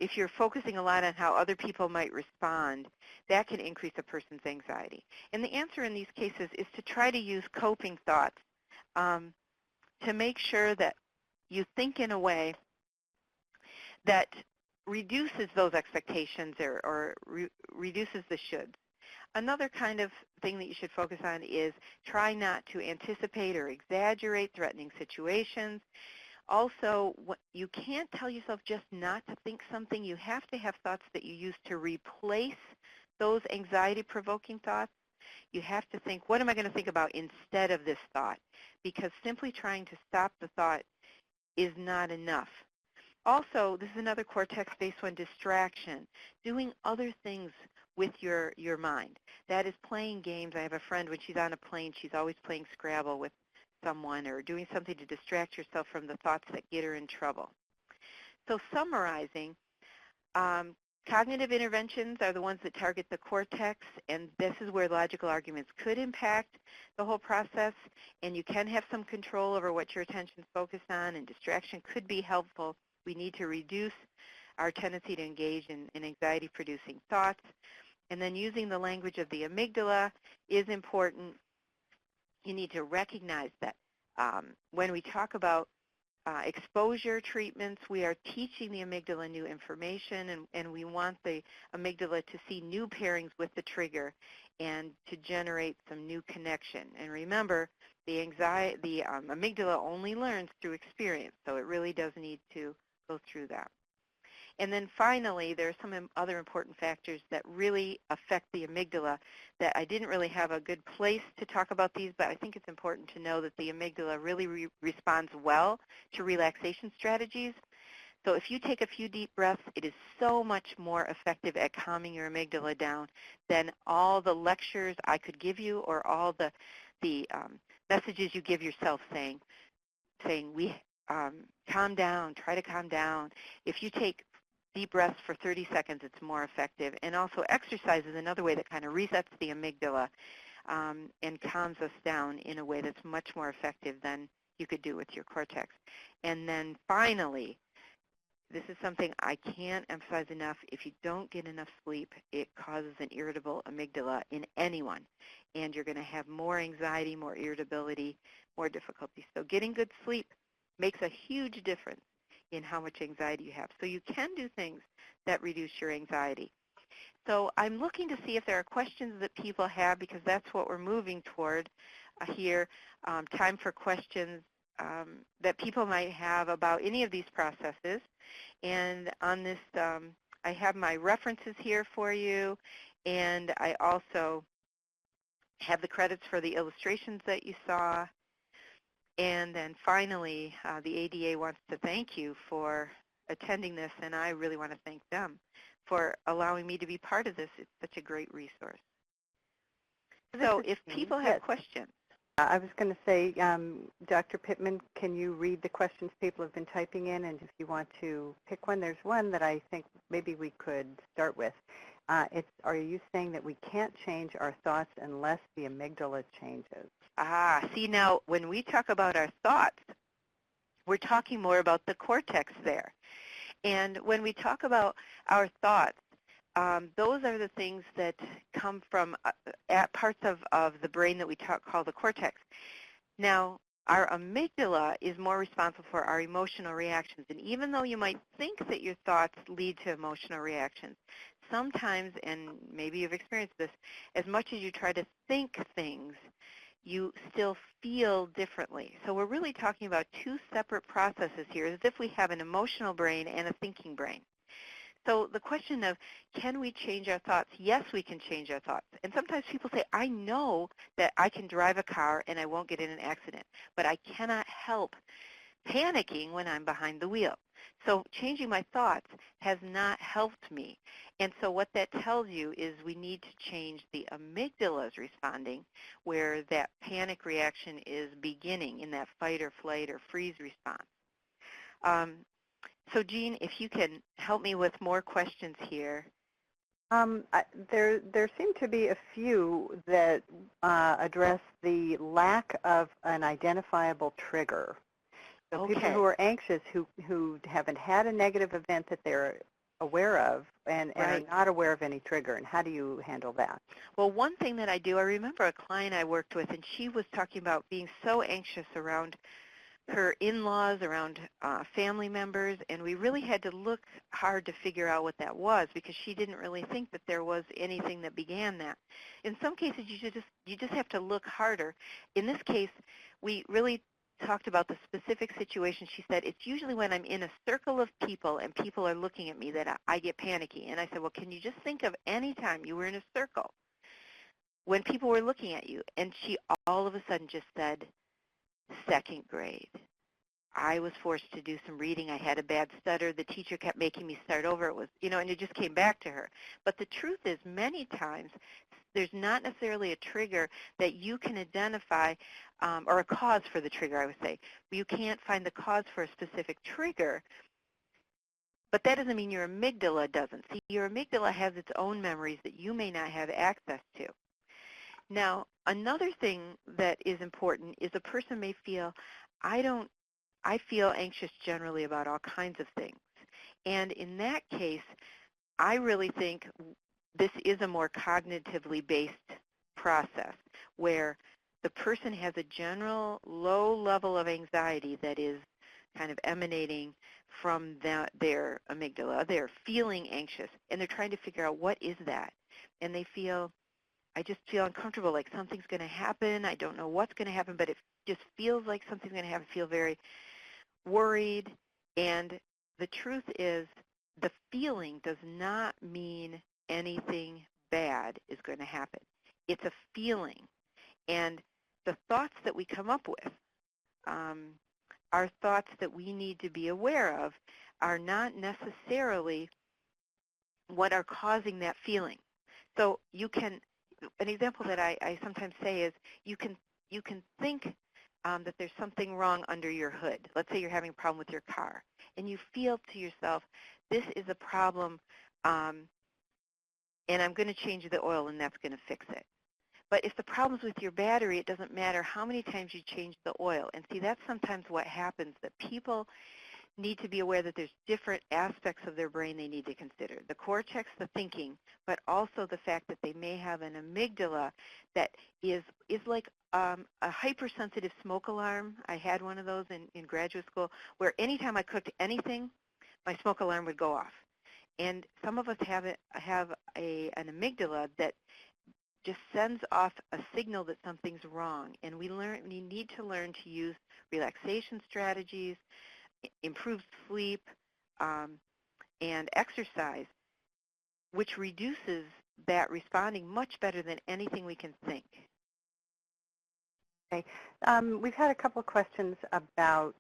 if you're focusing a lot on how other people might respond, that can increase a person's anxiety. And the answer in these cases is to try to use coping thoughts to make sure that you think in a way that reduces those expectations or reduces the shoulds. Another kind of thing that you should focus on is try not to anticipate or exaggerate threatening situations. Also, you can't tell yourself just not to think something. You have to have thoughts that you use to replace those anxiety-provoking thoughts. You have to think, what am I going to think about instead of this thought? Because simply trying to stop the thought is not enough. Also, this is another cortex-based one, distraction, doing other things with your mind. That is playing games. I have a friend, when she's on a plane, she's always playing Scrabble with someone or doing something to distract herself from the thoughts that get her in trouble. So summarizing, cognitive interventions are the ones that target the cortex, and this is where logical arguments could impact the whole process, and you can have some control over what your attention is focused on, and distraction could be helpful. We need to reduce our tendency to engage in anxiety-producing thoughts. And then using the language of the amygdala is important. You need to recognize that when we talk about exposure treatments, we are teaching the amygdala new information, and we want the amygdala to see new pairings with the trigger and to generate some new connection. And remember, the amygdala only learns through experience, so it really does need to go through that. And then finally, there are some other important factors that really affect the amygdala that I didn't really have a good place to talk about these, but I think it's important to know that the amygdala really responds well to relaxation strategies. So if you take a few deep breaths, it is so much more effective at calming your amygdala down than all the lectures I could give you or all the messages you give yourself saying calm down, try to calm down. If you take deep breaths for 30 seconds, it's more effective. And also exercise is another way that kind of resets the amygdala and calms us down in a way that's much more effective than you could do with your cortex. And then finally, this is something I can't emphasize enough. If you don't get enough sleep, it causes an irritable amygdala in anyone. And you're going to have more anxiety, more irritability, more difficulty. So getting good sleep makes a huge difference in how much anxiety you have. So you can do things that reduce your anxiety. So I'm looking to see if there are questions that people have, because that's what we're moving toward here. Time for questions that people might have about any of these processes. And on this, I have my references here for you, and I also have the credits for the illustrations that you saw. And then finally, the ADA wants to thank you for attending this, and I really want to thank them for allowing me to be part of this. It's such a great resource. So if people have questions.
I was going to say, Dr. Pittman, can you read the questions people have been typing in? And if you want to pick one, there's one that I think maybe we could start with. Are you saying that we can't change our thoughts unless the amygdala changes?
See, now, when we talk about our thoughts, we're talking more about the cortex there. And when we talk about our thoughts, those are the things that come from at parts of the brain that we call the cortex. Now, our amygdala is more responsible for our emotional reactions. And even though you might think that your thoughts lead to emotional reactions, sometimes, and maybe you've experienced this, as much as you try to think things, you still feel differently. So we're really talking about two separate processes here, as if we have an emotional brain and a thinking brain. So the question of, can we change our thoughts? Yes, we can change our thoughts. And sometimes people say, I know that I can drive a car and I won't get in an accident, but I cannot help panicking when I'm behind the wheel. So changing my thoughts has not helped me. And so what that tells you is we need to change the amygdala's responding, where that panic reaction is beginning in that fight or flight or freeze response. So Jean, if you can help me with more questions here.
There seem to be a few that address the lack of an identifiable trigger. So
Okay.
people who are anxious, who haven't had a negative event that they're aware of and are not aware of any trigger, and how do you handle that?
Well, one thing that I do, I remember a client I worked with, and she was talking about being so anxious around her in-laws, around family members, and we really had to look hard to figure out what that was, because she didn't really think that there was anything that began that. In some cases, you just have to look harder. In this case, we really talked about the specific situation. She said, it's usually when I'm in a circle of people and people are looking at me that I get panicky. And I said, well, can you just think of any time you were in a circle when people were looking at you? And she all of a sudden just said, second grade. I was forced to do some reading. I had a bad stutter. The teacher kept making me start over. It was, and it just came back to her. But the truth is, many times, there's not necessarily a trigger that you can identify, or a cause for the trigger, I would say. You can't find the cause for a specific trigger, but that doesn't mean your amygdala doesn't. See, your amygdala has its own memories that you may not have access to. Now, another thing that is important is a person may feel, I feel anxious generally about all kinds of things. And in that case, I really think this is a more cognitively based process where the person has a general low level of anxiety that is kind of emanating from their amygdala. They're feeling anxious, and they're trying to figure out what is that. And they feel, I just feel uncomfortable, like something's going to happen. I don't know what's going to happen, but it just feels like something's going to happen. I feel very worried. And the truth is, the feeling does not mean anything bad is going to happen. It's a feeling. And the thoughts that we come up with are thoughts that we need to be aware of, are not necessarily what are causing that feeling. So you can, an example that I sometimes say is, you can think that there's something wrong under your hood. Let's say you're having a problem with your car, and you feel to yourself, this is a problem, and I'm going to change the oil, and that's going to fix it. But if the problem's with your battery, it doesn't matter how many times you change the oil. And see, that's sometimes what happens, that people need to be aware that there's different aspects of their brain they need to consider. The cortex, the thinking, but also the fact that they may have an amygdala that is like a hypersensitive smoke alarm. I had one of those in graduate school, where anytime I cooked anything, my smoke alarm would go off. And some of us have an amygdala that just sends off a signal that something's wrong. And we need to learn to use relaxation strategies, improved sleep, and exercise, which reduces that responding much better than anything we can think.
Okay. We've had a couple of questions about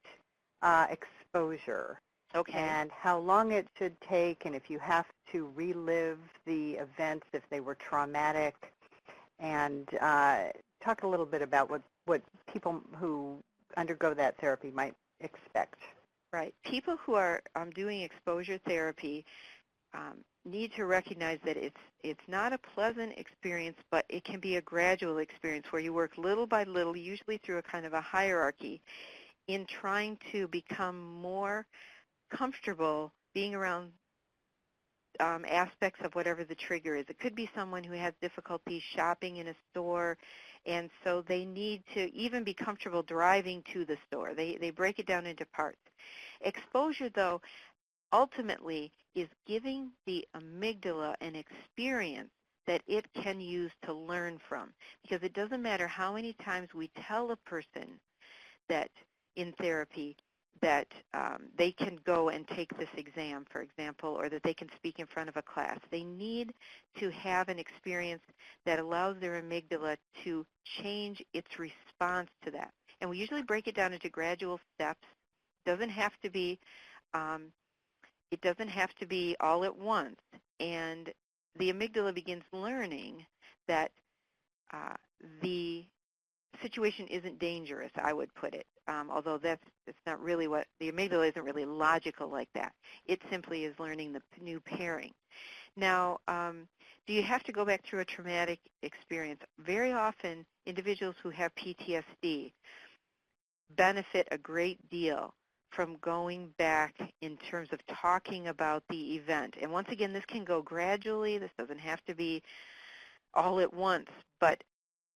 exposure.
Okay.
And how long it should take, and if you have to relive the events if they were traumatic, and talk a little bit about what people who undergo that therapy might expect.
Right. People who are doing exposure therapy need to recognize that it's not a pleasant experience, but it can be a gradual experience where you work little by little, usually through a kind of a hierarchy, in trying to become more comfortable being around aspects of whatever the trigger is. It could be someone who has difficulty shopping in a store, and so they need to even be comfortable driving to the store. They break it down into parts. Exposure, though, ultimately is giving the amygdala an experience that it can use to learn from. Because it doesn't matter how many times we tell a person that in therapy that they can go and take this exam, for example, or that they can speak in front of a class. They need to have an experience that allows their amygdala to change its response to that. And we usually break it down into gradual steps. It doesn't have to be all at once. And the amygdala begins learning that the situation isn't dangerous, I would put it. Although it's not really what, the amygdala isn't really logical like that. It simply is learning the new pairing. Now, do you have to go back through a traumatic experience? Very often, individuals who have PTSD benefit a great deal from going back in terms of talking about the event. And once again, this can go gradually. This doesn't have to be all at once, but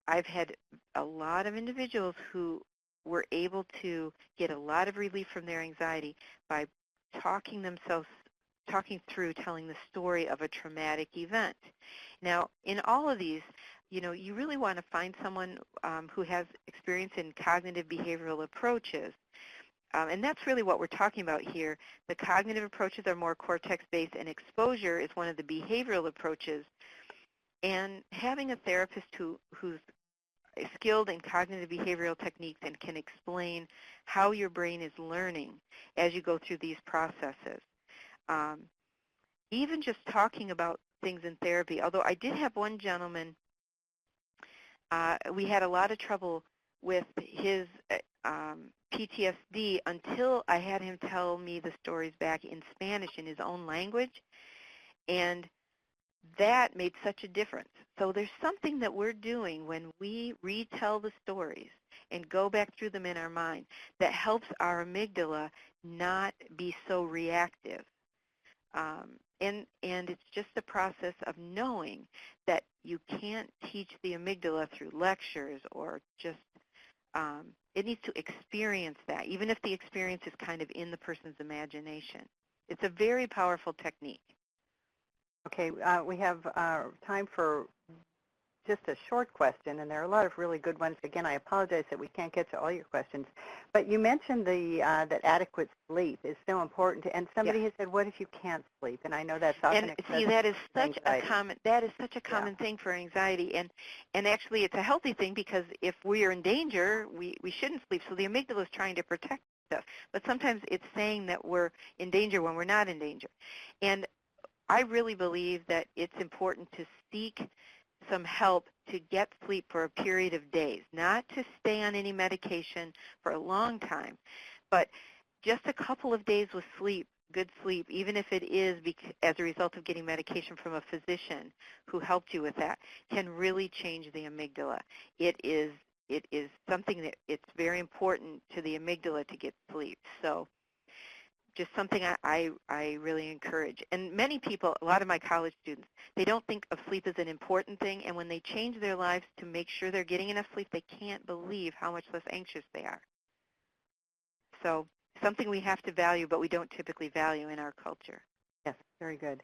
I've had a lot of individuals who were able to get a lot of relief from their anxiety by talking through telling the story of a traumatic event. Now, in all of these, you really want to find someone who has experience in cognitive behavioral approaches. And that's really what we're talking about here. The cognitive approaches are more cortex-based, and exposure is one of the behavioral approaches. And having a therapist who's skilled in cognitive behavioral techniques and can explain how your brain is learning as you go through these processes. Even just talking about things in therapy, although I did have one gentleman, we had a lot of trouble with his PTSD until I had him tell me the stories back in Spanish in his own language, and that made such a difference. So there's something that we're doing when we retell the stories and go back through them in our mind that helps our amygdala not be so reactive. And it's just the process of knowing that you can't teach the amygdala through lectures or just, it needs to experience that, even if the experience is kind of in the person's imagination. It's a very powerful technique.
Okay, we have time for just a short question, and there are a lot of really good ones. Again, I apologize that we can't get to all your questions, but you mentioned that adequate sleep is so important. And somebody has said, "What if you can't sleep?" And I know that's often
that is such a common thing for anxiety, and actually it's a healthy thing, because if we are in danger, we shouldn't sleep. So the amygdala is trying to protect us, but sometimes it's saying that we're in danger when we're not in danger. And I really believe that it's important to seek some help to get sleep for a period of days, not to stay on any medication for a long time, but just a couple of days with sleep, good sleep, even if it is as a result of getting medication from a physician who helped you with that, can really change the amygdala. It is something that it's very important to the amygdala to get sleep. So just something I really encourage. And many people, a lot of my college students, they don't think of sleep as an important thing, and when they change their lives to make sure they're getting enough sleep, they can't believe how much less anxious they are. So something we have to value, but we don't typically value in our culture.
Yes, very good.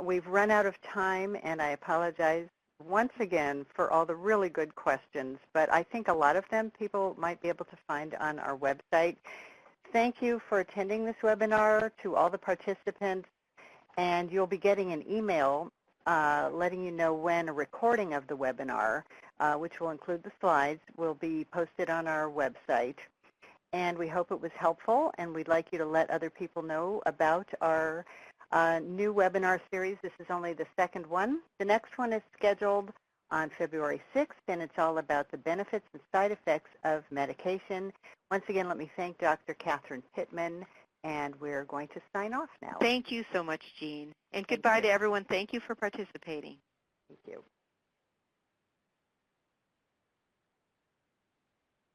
We've run out of time, and I apologize once again for all the really good questions, but I think a lot of them people might be able to find on our website. Thank you for attending this webinar to all the participants, and you'll be getting an email letting you know when a recording of the webinar, which will include the slides, will be posted on our website. And we hope it was helpful, and we'd like you to let other people know about our new webinar series. This is only the second one. The next one is scheduled on February 6th, and it's all about the benefits and side effects of medication. Once again, let me thank Dr. Catherine Pittman, and we're going to sign off now.
Thank you so much, Jean. And goodbye to everyone. Thank you for participating.
Thank you.